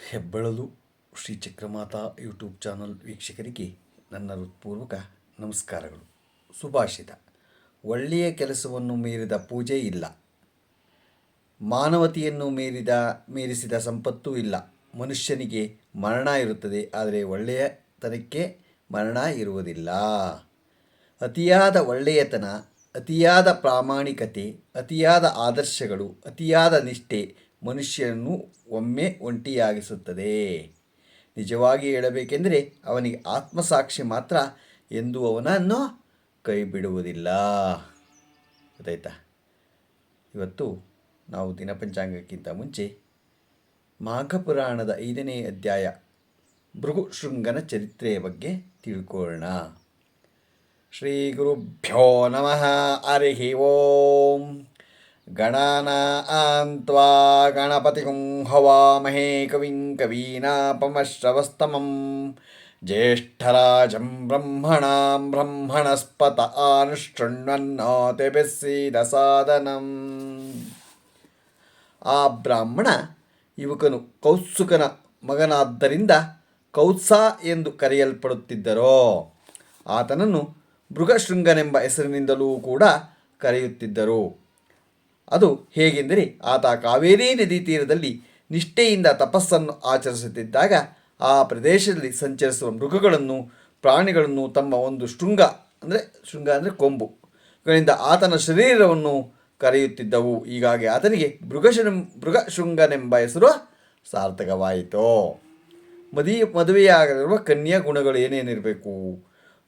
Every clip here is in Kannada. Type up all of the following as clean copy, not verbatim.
ಹೆಬ್ಬಳಲು ಶ್ರೀ ಚಕ್ರಮಾತಾ ಯೂಟ್ಯೂಬ್ ಚಾನಲ್ ವೀಕ್ಷಕರಿಗೆ ನನ್ನ ಹೃತ್ಪೂರ್ವಕ ನಮಸ್ಕಾರಗಳು. ಸುಭಾಷಿತ: ಒಳ್ಳೆಯ ಕೆಲಸವನ್ನು ಮೀರಿದ ಪೂಜೆ ಇಲ್ಲ, ಮಾನವತೆಯನ್ನು ಮೀರಿಸಿದ ಸಂಪತ್ತೂ ಇಲ್ಲ. ಮನುಷ್ಯನಿಗೆ ಮರಣ ಇರುತ್ತದೆ, ಆದರೆ ಒಳ್ಳೆಯತನಕ್ಕೆ ಮರಣ ಇರುವುದಿಲ್ಲ. ಅತಿಯಾದ ಒಳ್ಳೆಯತನ, ಅತಿಯಾದ ಪ್ರಾಮಾಣಿಕತೆ, ಅತಿಯಾದ ಆದರ್ಶಗಳು, ಅತಿಯಾದ ನಿಷ್ಠೆ ಮನುಷ್ಯನನ್ನು ಒಮ್ಮೆ ಒಂಟಿಯಾಗಿಸುತ್ತದೆ. ನಿಜವಾಗಿ ಹೇಳಬೇಕೆಂದರೆ ಅವನಿಗೆ ಆತ್ಮಸಾಕ್ಷಿ ಮಾತ್ರ ಎಂದು ಅವನನ್ನು ಕೈ ಬಿಡುವುದಿಲ್ಲ. ಗೊತ್ತಾಯ್ತಾ? ಇವತ್ತು ನಾವು ದಿನಪಂಚಾಂಗಕ್ಕಿಂತ ಮುಂಚೆ ಮಾಘಪುರಾಣದ 5ನೇ ಅಧ್ಯಾಯ ಭೃಗುಶೃಂಗನ ಚರಿತ್ರೆಯ ಬಗ್ಗೆ ತಿಳ್ಕೊಳ್ಳೋಣ. ಶ್ರೀ ಗುರುಭ್ಯೋ ನಮಃ. ಹರಿ ಓಂ. ಗಣಾನಾಂ ತ್ವಾ ಗಣಪತಿಗುಂ ಹವಾಮಹೇ ಕವಿಂ ಕವೀನಾಪಮಶ್ರವಸ್ತಮಂ ಜ್ಯೇಷ್ಠರಾಜಂ ಬ್ರಹ್ಮಣಾಂ ಬ್ರಹ್ಮಣಸ್ಪತ ಆನುಶೃಣ್ವನ್ನೋತಿಭಿಃ ಸೀದಸಾದನಂ. ಆ ಬ್ರಾಹ್ಮಣ ಯುವಕನು ಕೌತ್ಸುಕನ ಮಗನಾದ್ದರಿಂದ ಕೌತ್ಸ ಎಂದು ಕರೆಯಲ್ಪಡುತ್ತಿದ್ದರೋ. ಆತನನ್ನು ಭೃಗುಶೃಂಗನೆಂಬ ಹೆಸರಿನಿಂದಲೂ ಕೂಡ ಕರೆಯುತ್ತಿದ್ದರು. ಅದು ಹೇಗೆಂದರೆ, ಆತ ಕಾವೇರಿ ನದಿ ತೀರದಲ್ಲಿ ನಿಷ್ಠೆಯಿಂದ ತಪಸ್ಸನ್ನು ಆಚರಿಸುತ್ತಿದ್ದಾಗ ಆ ಪ್ರದೇಶದಲ್ಲಿ ಸಂಚರಿಸುವ ಮೃಗಗಳನ್ನು, ಪ್ರಾಣಿಗಳನ್ನು ತಮ್ಮ ಒಂದು ಶೃಂಗ ಅಂದರೆ ಕೊಂಬುಗಳಿಂದ ಆತನ ಶರೀರವನ್ನು ಕರೆಯುತ್ತಿದ್ದವು. ಹೀಗಾಗಿ ಆತನಿಗೆ ಭೃಗುಶೃಂಗನೆಂಬ ಹೆಸರು ಸಾರ್ಥಕವಾಯಿತು. ಮದುವೆಯಾಗಲಿರುವ ಕನ್ಯಾ ಗುಣಗಳು ಏನೇನಿರಬೇಕು?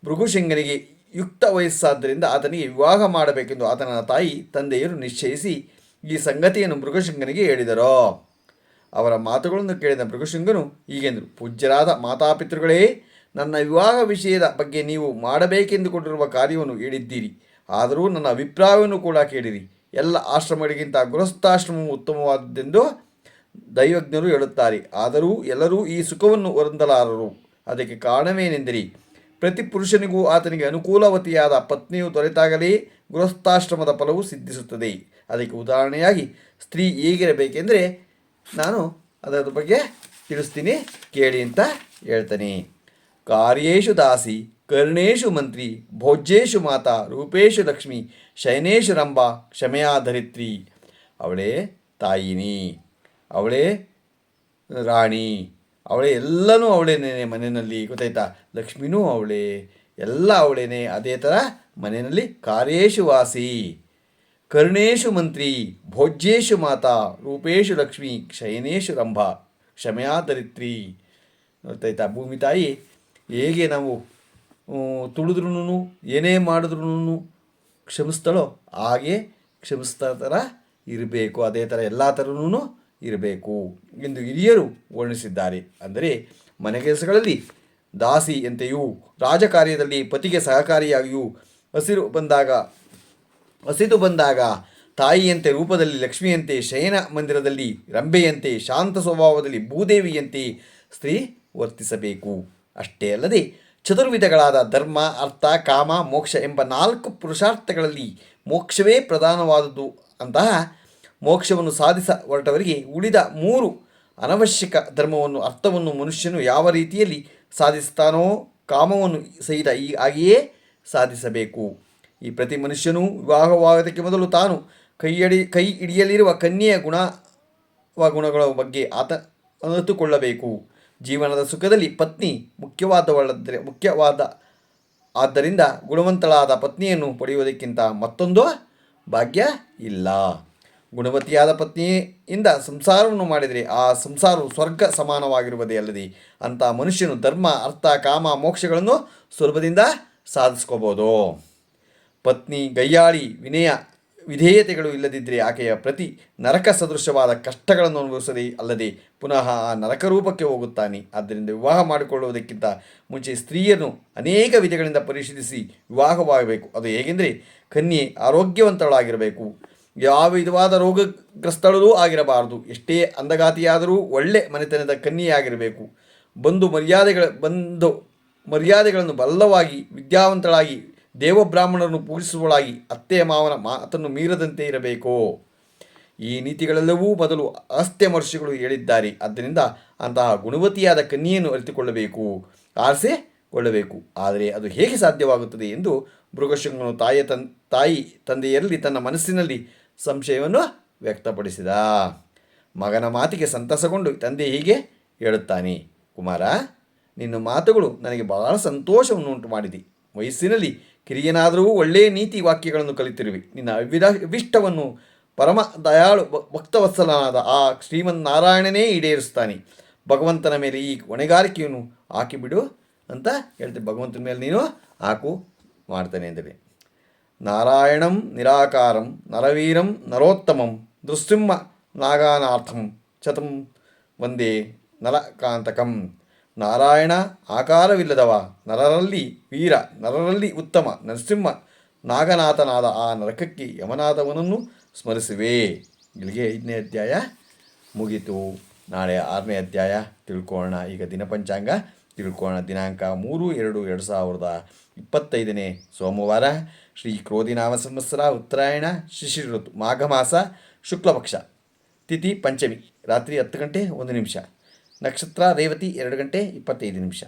ಭೃಗುಶೃಂಗನಿಗೆ ಯುಕ್ತ ವಯಸ್ಸಾದ್ದರಿಂದ ಆತನಿಗೆ ವಿವಾಹ ಮಾಡಬೇಕೆಂದು ಆತನ ತಾಯಿ ತಂದೆಯರು ನಿಶ್ಚಯಿಸಿ ಈ ಸಂಗತಿಯನ್ನು ಭೃಗುಶೃಂಗನಿಗೆ ಹೇಳಿದರು. ಅವರ ಮಾತುಗಳನ್ನು ಕೇಳಿದ ಭೃಗುಶೃಂಗನು ಹೀಗೆಂದರು: ಪೂಜ್ಯರಾದ ಮಾತಾಪಿತೃಗಳೇ, ನನ್ನ ವಿವಾಹ ವಿಷಯದ ಬಗ್ಗೆ ನೀವು ಮಾಡಬೇಕೆಂದುಕೊಂಡಿರುವ ಕಾರ್ಯವನ್ನು ಹೇಳಿದ್ದೀರಿ. ಆದರೂ ನನ್ನ ಅಭಿಪ್ರಾಯವನ್ನು ಕೂಡ ಕೇಳಿರಿ. ಎಲ್ಲ ಆಶ್ರಮಗಳಿಗಿಂತ ಗೃಹಸ್ಥಾಶ್ರಮವು ಉತ್ತಮವಾದದ್ದೆಂದು ದೈವಜ್ಞರು ಹೇಳುತ್ತಾರೆ. ಆದರೂ ಎಲ್ಲರೂ ಈ ಸುಖವನ್ನು ಹೊಂದಲಾರರು. ಅದಕ್ಕೆ ಕಾರಣವೇನೆಂದರೆ, ಪ್ರತಿ ಪುರುಷನಿಗೂ ಆತನಿಗೆ ಅನುಕೂಲವತಿಯಾದ ಪತ್ನಿಯು ದೊರೆತಾಗಲೇ ಗೃಹಸ್ಥಾಶ್ರಮದ ಫಲವು ಸಿದ್ಧಿಸುತ್ತದೆ. ಅದಕ್ಕೆ ಉದಾಹರಣೆಯಾಗಿ ಸ್ತ್ರೀ ಹೇಗಿರಬೇಕೆಂದರೆ ನಾನು ಅದರ ಬಗ್ಗೆ ತಿಳಿಸ್ತೀನಿ, ಕೇಳಿ ಅಂತ ಹೇಳ್ತಾನೆ. ಕಾರ್ಯೇಷು ದಾಸಿ, ಕರ್ಣೇಶು ಮಂತ್ರಿ, ಭೋಜ್ಯೇಶು ಮಾತಾ, ರೂಪೇಶು ಲಕ್ಷ್ಮಿ, ಶಯನೇಶು ರಂಭ, ಕ್ಷಮೆಯಾ ಧರಿತ್ರಿ. ಅವಳೇ ತಾಯಿನಿ, ಅವಳೇ ರಾಣಿ, ಅವಳೇ ಎಲ್ಲನೂ ಅವಳೇನೇ ಮನೆಯಲ್ಲಿ. ಗೊತ್ತಾಯ್ತಾ? ಲಕ್ಷ್ಮಿನೂ ಅವಳೇ, ಎಲ್ಲ ಅವಳೇನೆ. ಅದೇ ಥರ ಮನೆಯಲ್ಲಿ ಕಾರ್ಯೇಶು ವಾಸಿ, ಕರ್ಣೇಶು ಮಂತ್ರಿ, ಭೋಜ್ಯೇಶು ಮಾತಾ, ರೂಪೇಶು ಲಕ್ಷ್ಮಿ, ಶಯನೇಶು ರಂಭ, ಕ್ಷಮೆಯಾ ಧರಿತ್ರಿ. ಗೊತ್ತಾಯ್ತಾ? ಭೂಮಿ ತಾಯಿ ಹೇಗೆ ನಾವು ತುಳಿದ್ರೂ ಏನೇ ಮಾಡಿದ್ರೂ ಕ್ಷಮಿಸ್ತಾಳೋ ಹಾಗೆ ಕ್ಷಮಿಸ್ತಾ ಥರ ಇರಬೇಕು. ಅದೇ ಥರ ಎಲ್ಲ ಥರನೂ ಇರಬೇಕು ಎಂದು ಹಿರಿಯರು ವರ್ಣಿಸಿದ್ದಾರೆ. ಅಂದರೆ ಮನೆ ಕೆಲಸಗಳಲ್ಲಿ ದಾಸಿಯಂತೆಯೂ, ರಾಜಕಾರ್ಯದಲ್ಲಿ ಪತಿಗೆ ಸಹಕಾರಿಯಾಗಿಯೂ, ಹಸಿದು ಬಂದಾಗ ತಾಯಿಯಂತೆ ರೂಪದಲ್ಲಿ ಲಕ್ಷ್ಮಿಯಂತೆ, ಶಯನ ಮಂದಿರದಲ್ಲಿ ರಂಭೆಯಂತೆ, ಶಾಂತ ಸ್ವಭಾವದಲ್ಲಿ ಭೂದೇವಿಯಂತೆ ಸ್ತ್ರೀ ವರ್ತಿಸಬೇಕು. ಅಷ್ಟೇ ಅಲ್ಲದೆ ಚತುರ್ವಿಧಗಳಾದ ಧರ್ಮ, ಅರ್ಥ, ಕಾಮ, ಮೋಕ್ಷ ಎಂಬ 4 ಪುರುಷಾರ್ಥಗಳಲ್ಲಿ ಮೋಕ್ಷವೇ ಪ್ರಧಾನವಾದುದು. ಅಂತಹ ಮೋಕ್ಷವನ್ನು ಸಾಧಿಸ ಹೊರಟವರಿಗೆ ಉಳಿದ 3 ಅನವಶ್ಯಕ ಧರ್ಮವನ್ನು, ಅರ್ಥವನ್ನು ಮನುಷ್ಯನು ಯಾವ ರೀತಿಯಲ್ಲಿ ಸಾಧಿಸ್ತಾನೋ ಕಾಮವನ್ನು ಸಹಿತ ಹಾಗೆಯೇ ಸಾಧಿಸಬೇಕು. ಈ ಪ್ರತಿ ಮನುಷ್ಯನೂ ವಿವಾಹವಾಗುವುದಕ್ಕೆ ಮೊದಲು ತಾನು ಕೈ ಹಿಡಿಯಲಿರುವ ಕನ್ಯೆಯ ಗುಣಗಳ ಬಗ್ಗೆ ಆತ ಅರಿತುಕೊಳ್ಳಬೇಕು. ಜೀವನದ ಸುಖದಲ್ಲಿ ಪತ್ನಿ ಮುಖ್ಯವಾದ ಆದ್ದರಿಂದ ಗುಣವಂತಳಾದ ಪತ್ನಿಯನ್ನು ಪಡೆಯುವುದಕ್ಕಿಂತ ಮತ್ತೊಂದು ಭಾಗ್ಯ ಇಲ್ಲ. ಗುಣವತಿಯಾದ ಪತ್ನಿಯಿಂದ ಸಂಸಾರವನ್ನು ಮಾಡಿದರೆ ಆ ಸಂಸಾರವು ಸ್ವರ್ಗ ಸಮಾನವಾಗಿರುವುದೇ ಅಲ್ಲದೆ ಅಂಥ ಮನುಷ್ಯನು ಧರ್ಮ, ಅರ್ಥ, ಕಾಮ, ಮೋಕ್ಷಗಳನ್ನು ಸುಲಭದಿಂದ ಸಾಧಿಸ್ಕೋಬೋದು. ಪತ್ನಿ ಗಯ್ಯಾಳಿ, ವಿಧೇಯತೆಗಳು ಇಲ್ಲದಿದ್ದರೆ ಆಕೆಯ ಪ್ರತಿ ನರಕ ಸದೃಶವಾದ ಕಷ್ಟಗಳನ್ನು ಅನುಭವಿಸದೇ ಅಲ್ಲದೆ ಪುನಃ ಆ ನರಕರೂಪಕ್ಕೆ ಹೋಗುತ್ತಾನೆ. ಆದ್ದರಿಂದ ವಿವಾಹ ಮಾಡಿಕೊಳ್ಳುವುದಕ್ಕಿಂತ ಮುಂಚೆ ಸ್ತ್ರೀಯನ್ನು ಅನೇಕ ವಿಧಗಳಿಂದ ಪರಿಶೀಲಿಸಿ ವಿವಾಹವಾಗಬೇಕು. ಅದು ಹೇಗೆಂದರೆ, ಕನ್ಯೆ ಆರೋಗ್ಯವಂತಳಾಗಿರಬೇಕು, ಯಾವ ವಿಧವಾದ ರೋಗಗ್ರಸ್ತಳೂ ಆಗಿರಬಾರದು, ಎಷ್ಟೇ ಅಂದಗಾತಿಯಾದರೂ ಒಳ್ಳೆ ಮನೆತನದ ಕನ್ಯೆಯಾಗಿರಬೇಕು, ಬಂಧು ಮರ್ಯಾದೆಗಳನ್ನು ಬಲ್ಲವಾಗಿ, ವಿದ್ಯಾವಂತಳಾಗಿ, ದೇವಬ್ರಾಹ್ಮಣರನ್ನು ಪೂಜಿಸುವಳಾಗಿ, ಅತ್ತೆಯ ಮಾವನ ಮಾತನ್ನು ಮೀರದಂತೆ ಇರಬೇಕು. ಈ ನೀತಿಗಳೆಲ್ಲವೂ ಮೊದಲು ಅಗಸ್ತ್ಯ ಮಹರ್ಷಿಗಳು ಹೇಳಿದ್ದಾರೆ. ಆದ್ದರಿಂದ ಅಂತಹ ಗುಣವತಿಯಾದ ಕನ್ಯೆಯನ್ನು ಅರಿತುಕೊಳ್ಳಬೇಕು, ಆರಿಸಿಕೊಳ್ಳಬೇಕು. ಆದರೆ ಅದು ಹೇಗೆ ಸಾಧ್ಯವಾಗುತ್ತದೆ ಎಂದು ಮೃಗಶೃಂಗನು ತಾಯಿ ತಂದೆಯರಲ್ಲಿ ತನ್ನ ಮನಸ್ಸಿನಲ್ಲಿ ಸಂಶಯವನ್ನು ವ್ಯಕ್ತಪಡಿಸಿದ. ಮಗನ ಮಾತಿಗೆ ಸಂತಸಗೊಂಡು ತಂದೆ ಹೀಗೆ ಹೇಳುತ್ತಾನೆ, ಕುಮಾರ, ನಿನ್ನ ಮಾತುಗಳು ನನಗೆ ಬಹಳ ಸಂತೋಷವನ್ನು ಉಂಟು ಮಾಡಿದೆ. ವಯಸ್ಸಿನಲ್ಲಿ ಕಿರಿಯನಾದರೂ ಒಳ್ಳೆಯ ನೀತಿ ವಾಕ್ಯಗಳನ್ನು ಕಲಿತಿರುವೆ. ನಿನ್ನ ಅವಿಷ್ಟವನ್ನು ಪರಮ ದಯಾಳು ಭಕ್ತವತ್ಸಲನಾದ ಆ ಶ್ರೀಮನ್ನಾರಾಯಣನೇ ಈಡೇರಿಸ್ತಾನೆ. ಭಗವಂತನ ಮೇಲೆ ಈ ಹೊಣೆಗಾರಿಕೆಯನ್ನು ಹಾಕಿಬಿಡು ಅಂತ ಹೇಳ್ತೀವಿ. ಭಗವಂತನ ಮೇಲೆ ನೀನು ಹಾಕು ಮಾಡ್ತಾನೆ ಅಂದರೆ, ನಾರಾಯಣಂ ನಿರಾಕಾರಂ ನರವೀರಂ ನರೋತ್ತಮಂ ನೃಸಿಂಹ ನಾಗಾನಾಥಂ ಚತಂ ವಂದೇ ನರಕಾಂತಕಂ. ನಾರಾಯಣ ಆಕಾರವಿಲ್ಲದವ, ನರರಲ್ಲಿ ವೀರ, ನರರಲ್ಲಿ ಉತ್ತಮ, ನರಸಿಂಹ ನಾಗನಾಥನಾದ ಆ ನರಕಕ್ಕೆ ಯಮನಾದವನನ್ನು ಸ್ಮರಿಸುವೆ. ಇಲ್ಲಿಗೆ 5ನೇ ಅಧ್ಯಾಯ ಮುಗೀತು. ನಾಳೆ 6ನೇ ಅಧ್ಯಾಯ ತಿಳ್ಕೊಳ್ಳೋಣ. ಈಗ ದಿನಪಂಚಾಂಗ ತಿಳ್ಕೊಳ್ಳೋಣ. ದಿನಾಂಕ 3/2/2025 ಸೋಮವಾರ, ಶ್ರೀ ಕ್ರೋಧಿನಾಮ ಸಂವತ್ಸರ, ಉತ್ತರಾಯಣ, ಶಿಶಿರ ಋತು, ಮಾಘ ಮಾಸ, ಶುಕ್ಲಪಕ್ಷ, ತಿಥಿ ಪಂಚಮಿ, ರಾತ್ರಿ 10:01, ನಕ್ಷತ್ರ ರೇವತಿ 2:25.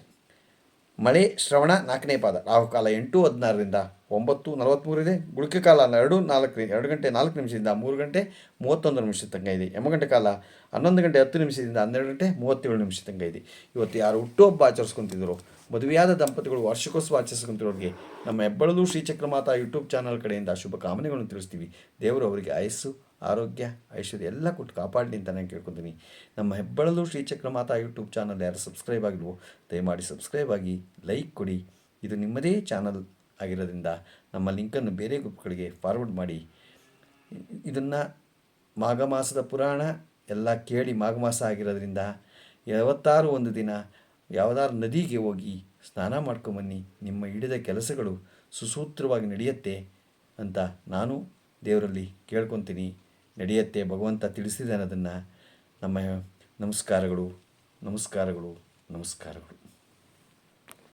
ಮಳೆ ಶ್ರವಣ 4ನೇ ಪಾದ, ರಾಹುಕಾಲ 8:16ರಿಂದ 9:43 ಇದೆ. ಗುಳಿಕೆ ಕಾಲ 2:04 3:31 ತನಕ ಇದೆ. ಯಮಗಂಟೆ ಕಾಲ 11:10 12:37 ತನಕ ಇದೆ. ಇವತ್ತು ಯಾರು ಹುಟ್ಟುಹಬ್ಬ ಆಚರಿಸ್ಕೊತಿದ್ರು, ಮದುವೆಯಾದ ದಂಪತಿಗಳು ವಾರ್ಷಿಕೋತ್ಸವ ಆಚರಿಸ್ಕೊತಿರೋರಿಗೆ ನಮ್ಮ ಹೆಬ್ಬಳಲು ಶ್ರೀಚಕ್ರಮಾತಾ ಯೂಟ್ಯೂಬ್ ಚಾನಲ್ ಕಡೆಯಿಂದ ಶುಭ ಕಾಮನೆಗಳನ್ನು ತಿಳಿಸ್ತೀವಿ. ದೇವರು ಅವರಿಗೆ ಆಯಸ್ಸು, ಆರೋಗ್ಯ, ಐಶ್ವರ್ಯ ಎಲ್ಲ ಕೊಟ್ಟು ಕಾಪಾಡಲಿ ಅಂತ ನಾನು ಕೇಳ್ಕೊತೀನಿ. ನಮ್ಮ ಹೆಬ್ಬಳಲು ಶ್ರೀಚಕ್ರಮಾತಾ ಯೂಟ್ಯೂಬ್ ಚಾನಲ್ ಯಾರು ಸಬ್ಸ್ಕ್ರೈಬ್ ಆಗಿಲ್ವೋ ದಯಮಾಡಿ ಸಬ್ಸ್ಕ್ರೈಬ್ ಆಗಿ, ಲೈಕ್ ಕೊಡಿ. ಇದು ನಿಮ್ಮದೇ ಚಾನಲ್ ಆಗಿರೋದ್ರಿಂದ ನಮ್ಮ ಲಿಂಕನ್ನು ಬೇರೆ ಗ್ರೂಪ್ಗಳಿಗೆ ಫಾರ್ವರ್ಡ್ ಮಾಡಿ. ಇದನ್ನು ಮಾಘ ಮಾಸದ ಪುರಾಣ ಎಲ್ಲ ಕೇಳಿ, ಮಾಘ ಮಾಸ ಆಗಿರೋದ್ರಿಂದ ಯಾವತ್ತಾರು ಒಂದು ದಿನ ಯಾವುದಾದ್ರು ನದಿಗೆ ಹೋಗಿ ಸ್ನಾನ ಮಾಡ್ಕೊಂಬನ್ನಿ. ನಿಮ್ಮ ಹಿಡಿದ ಕೆಲಸಗಳು ಸುಸೂತ್ರವಾಗಿ ನಡೆಯುತ್ತೆ ಅಂತ ನಾನು ದೇವರಲ್ಲಿ ಕೇಳ್ಕೊತೀನಿ. ನಡೆಯುತ್ತೆ, ಭಗವಂತ ತಿಳಿಸಿದ್ದಾನೆ ಅದನ್ನು. ನಮ್ಮ ನಮಸ್ಕಾರಗಳು.